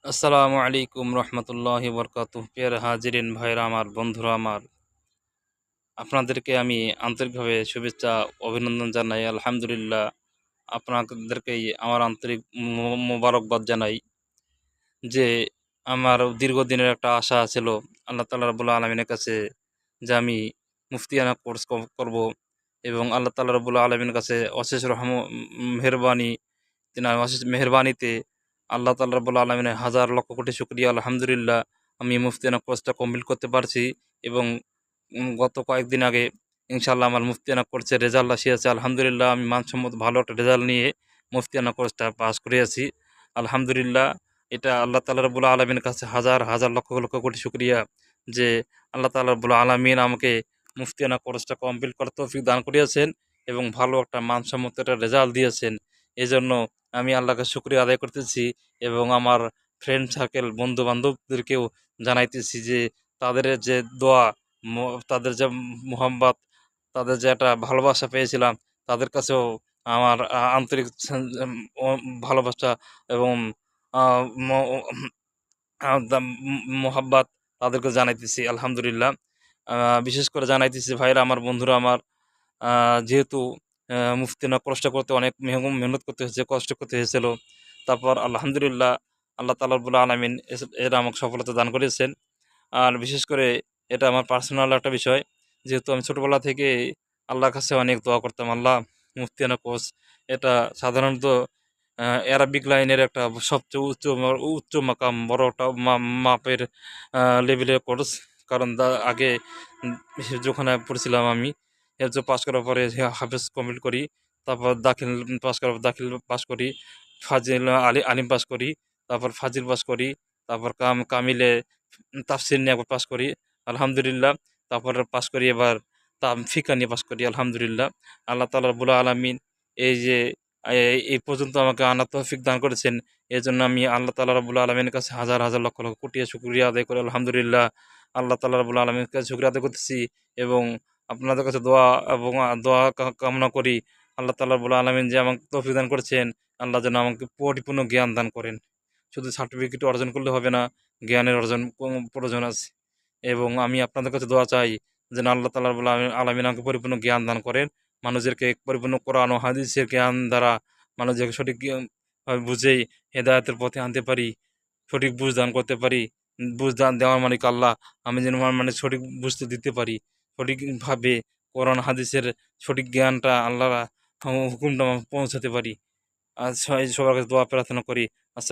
আসসালামু আলাইকুম রহমতুল্লাহি বরকাতুহ। প্রিয় হাজিরিন ভাইরা আমার, বন্ধুরা আমার, আপনাদেরকে আমি আন্তরিকভাবে শুভেচ্ছা অভিনন্দন জানাই। আলহামদুলিল্লাহ, আপনাদেরকেই আমার আন্তরিক মোবারকবাদ জানাই যে আমার দীর্ঘদিনের একটা আশা ছিল আল্লাহ তাআলা রাব্বুল আলামিনের কাছে যে আমি মুফতিয়ানা কোর্স করব, এবং আল্লাহ তাআলা রাব্বুল আলামিনের কাছে অশেষ মেহেরবানি, তিনার অশেষ মেহেরবানিতে আল্লাহ তাআলা রাব্বুল আলামিনের হাজার লক্ষ কোটি শুকরিয়া। আলহামদুলিল্লাহ, আমি মুফতিয়ানা কোর্সটা কমপ্লিট করতে পারছি, এবং গত কয়েকদিন আগে ইনশাআল্লাহ আমার মুফতিয়ানা কোর্সের রেজাল্ট আসিয়াছে। আলহামদুলিল্লাহ, আমি মানসম্মত ভালো একটা রেজাল্ট নিয়ে মুফতিয়ানা কোর্সটা পাস করিয়াছি। আলহামদুলিল্লাহ, এটা আল্লাহ তাআলা রাব্বুল আলামিনের কাছে হাজার হাজার লক্ষ লক্ষ কোটি শুকরিয়া যে আল্লাহ তাআলা রাব্বুল আলামিন আমাকে মুফতিয়ানা কোর্সটা কমপ্লিট করার তৌফিক দান করিয়াছেন এবং ভালো একটা মানসম্মত একটা রেজাল্ট দিয়েছেন। এজন্য আমি আল্লাহকে শুকরিয়া আদায় করতেছি, এবং আমার ফ্রেন্ড সার্কেল, বন্ধু-বান্ধবদেরকেও জানাইতেছি যে তাদের যে দোয়া, তাদের যে মোহাব্বত, তাদের যে একটা ভালোবাসা পেয়েছিলাম, তাদের কাছেও আমার আন্তরিক ও ভালোবাসা এবং আ ম মোহাব্বত তাদেরকে জানাইতেছি। আলহামদুলিল্লাহ, আ বিশেষ করে জানাইতেছি ভাইরা আমার, বন্ধুরা আমার, আ যেহেতু মুফতিয়ানা কোর্সটা করতে অনেক মেহনত করতে হয়েছে, কষ্ট করতে হয়েছিল। তারপর আলহামদুলিল্লাহ, আল্লাহ তাআলা রাব্বুল আলামিন এরা আমাকে সফলতা দান করেছেন। আর বিশেষ করে এটা আমার পার্সোনাল একটা বিষয়। যেহেতু আমি ছোটবেলা থেকে আল্লাহর কাছে অনেক দোয়া করতাম। আল্লাহ, মুফতিয়ানা কোর্স এটা সাধারণত অ্যারাবিক লাইনের একটা সবচেয়ে উচ্চ মাকাম, বড় একটা মাপের লেভেলের কোর্স। কারণ আগে যেখানে পড়ছিলাম আমি, হেফজ পাস করার পরে হাফেজ কমপ্লিট করি। তারপর দাখিল পাস করার পর দাখিল পাস করি। ফাজিল আলিম পাস করি। তারপর ফাজিল পাস করি। তারপর কামিলে তাফসীর নিয়ে একবার পাস করি। আলহামদুলিল্লাহ। তারপরে পাস করি এবার ফিকহা নিয়ে পাস করি। আলহামদুলিল্লাহ। আল্লাহ তাআলা রাব্বুল আলামিন এই যে এই পর্যন্ত আমাকে আনার তৌফিক দান করেছেন। এজন্য আমি আল্লাহ তাআলা রাব্বুল আলামিনের কাছে হাজার হাজার লক্ষ লক্ষ কোটি শুকরিয়া আদায় করি। আলহামদুলিল্লাহ, আল্লাহ তাআলা রাব্বুল আলামিনের কাছে শুকরিয়া আদায় করতেছি, এবং আপনাদের কাছে দোয়া এবং দোয়া কামনা করি আল্লাহ তাআলা রাব্বুল আলামিন যে আমাকে তৌফিক দান করেছেন, আল্লাহ যেন আমাকে পরিপূর্ণ জ্ঞান দান করেন। শুধু সার্টিফিকেট অর্জন করলে হবে না, জ্ঞানের অর্জন প্রয়োজন আছে। এবং আমি আপনাদের কাছে দোয়া চাই যেন আল্লাহ তাআলা রাব্বুল আলামিন আমাকে পরিপূর্ণ জ্ঞান দান করেন। মানুষদেরকে পরিপূর্ণ কোরআন ও হাদিসের জ্ঞান দ্বারা মানুষদেরকে সঠিক ভাবে বুঝেই হেদায়েতের পথে আনতে পারি, সঠিক বুঝ দান করতে পারি। বুঝ দান দেওয়ার মালিক আল্লাহ। আমি যেন মানে সঠিক বুঝতে দিতে পারি। সঠিকভাবে কোরআন হাদিসের সঠিক জ্ঞানটা আল্লাহর হুকুমটা পৌঁছাতে পারি। আর সবার কাছে দোয়া প্রার্থনা করি